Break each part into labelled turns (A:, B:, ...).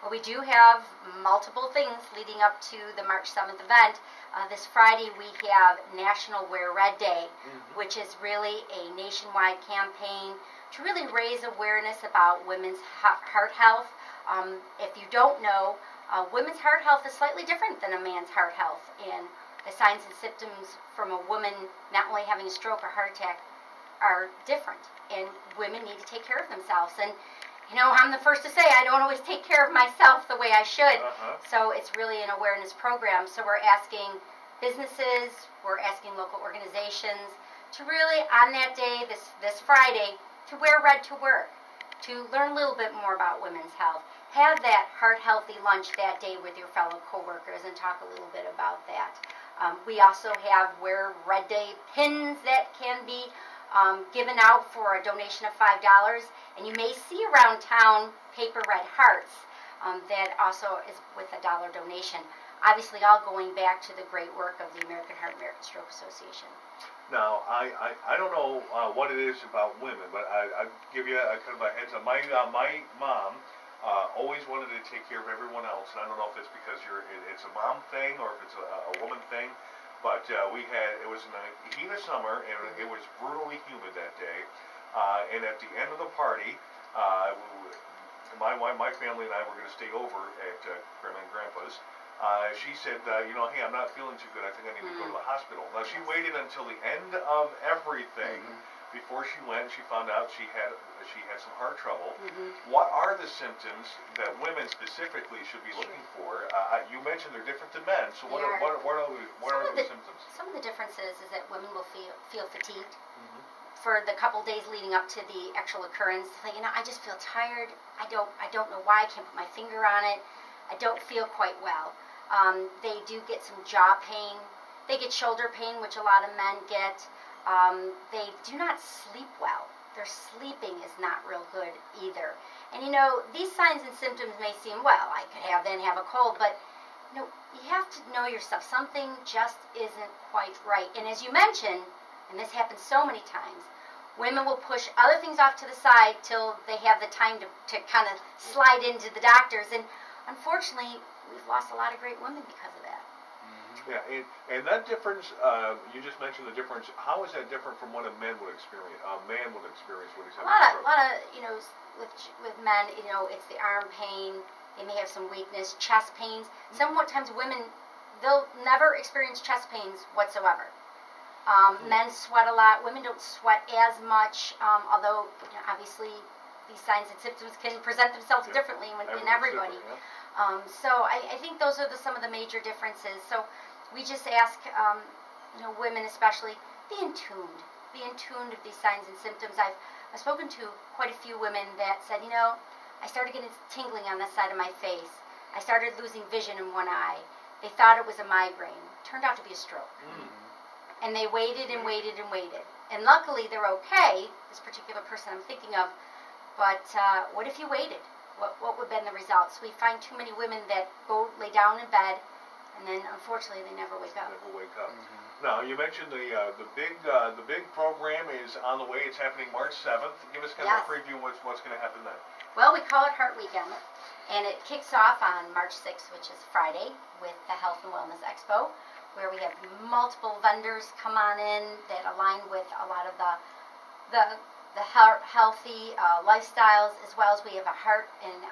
A: Well, we do have multiple things leading up to the March 7th event. This Friday we have National Wear Red Day, which is really a nationwide campaign to really raise awareness about women's heart health. If you don't know, women's heart health is slightly different than a man's heart health, and the signs and symptoms from a woman not only having a stroke or heart attack are different, and women need to take care of themselves. And you know, I'm the first to say I don't always take care of myself the way I should. So it's really an awareness program. So we're asking businesses, we're asking local organizations to really, on that day, this Friday, to wear red to work, to learn a little bit more about women's health. Have that heart-healthy lunch that day with your fellow coworkers and talk a little bit about that. We also have Wear Red Day pins that can be given out for a donation of $5, and you may see around town paper red hearts that also is with a $1 donation. Obviously, all going back to the great work of the American Heart, American Stroke Association.
B: Now, I don't know what it is about women, but I give you a kind of a heads up. My mom always wanted to take care of everyone else, and I don't know if it's because it's a mom thing or if it's a woman thing. But it was in the heat of summer, and it was brutally humid that day. And at the end of the party, my family and I were going to stay over at Grandma and Grandpa's. She said, hey, I'm not feeling too good. I think I need to go to the hospital. Now, she waited until the end of everything before she went. She found out she had some heart trouble. What are the symptoms that women specifically should be looking for? You mentioned they're different than men, so what are the symptoms?
A: Some of the differences is that women will feel fatigued for the couple days leading up to the actual occurrence. Like, I just feel tired. I don't know why. I can't put my finger on it. I don't feel quite well. They do get some jaw pain. They get shoulder pain, which a lot of men get. They do not sleep well. Their sleeping is not real good either. And these signs and symptoms may seem, well, I could have a cold, but you have to know yourself. Something just isn't quite right. And as you mentioned, and this happens so many times, women will push other things off to the side till they have the time to kind of slide into the doctors. And unfortunately, we've lost a lot of great women because of that.
B: Yeah, and that difference, you just mentioned the difference. How is that different from what a man would experience? A man would experience when he's having a stroke.
A: A lot of, with men, it's the arm pain. They may have some weakness, chest pains. Sometimes women, they'll never experience chest pains whatsoever. Men sweat a lot. Women don't sweat as much, although obviously these signs and symptoms can present themselves differently in everybody. So I think those are some of the major differences. So we just ask, women especially, be in tune of these signs and symptoms. I've spoken to quite a few women that said, I started getting tingling on this side of my face. I started losing vision in one eye. They thought it was a migraine. Turned out to be a stroke. And they waited and waited and waited. And luckily they're okay, this particular person I'm thinking of, but what if you waited? What would have been the results? We find too many women that go lay down in bed, and then unfortunately they never wake up.
B: Now, you mentioned the big program is on the way. It's happening March 7th. Give us kind of a preview of what's going to happen then.
A: Well, we call it Heart Weekend, and it kicks off on March 6th, which is Friday, with the Health and Wellness Expo, where we have multiple vendors come on in that align with a lot of the healthy lifestyles, as well as we have a heart and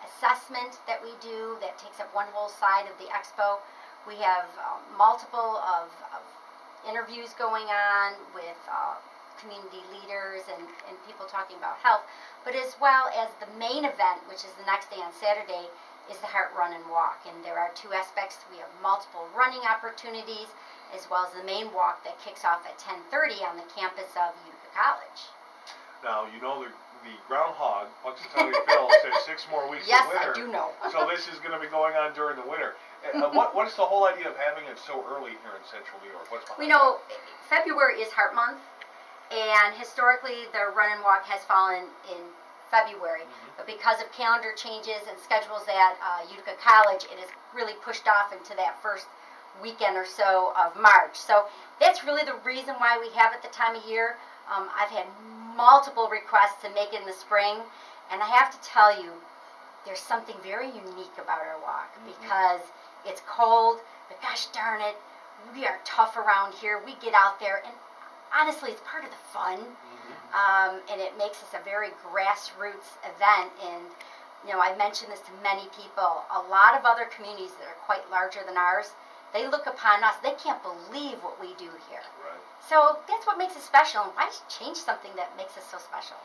A: assessment that we do that takes up one whole side of the expo. We have multiple of interviews going on with community leaders and people talking about health, but as well as the main event, which is the next day on Saturday, is the Heart Run and Walk. And there are two aspects. We have multiple running opportunities, as well as the main walk that kicks off at 10:30 on the campus of Utica College.
B: Now, the groundhog, Punxsutawney Phil, says 6 more weeks of winter.
A: Yes, I do know.
B: So this is going to be going on during the winter. What is the whole idea of having it so early here in Central New York? What's behind that?
A: February is Heart Month, and historically the run and walk has fallen in February. But because of calendar changes and schedules at Utica College, it is really pushed off into that first weekend or so of March. So that's really the reason why we have it the time of year. I've had multiple requests to make it in the spring, and I have to tell you, there's something very unique about our walk because it's cold, but gosh darn it, we are tough around here. We get out there, and honestly, it's part of the fun, and it makes us a very grassroots event. And I mentioned this to many people. A lot of other communities that are quite larger than ours, they look upon us. They can't believe what we do here.
B: Right.
A: So that's what makes it special. And why change something that makes us so special?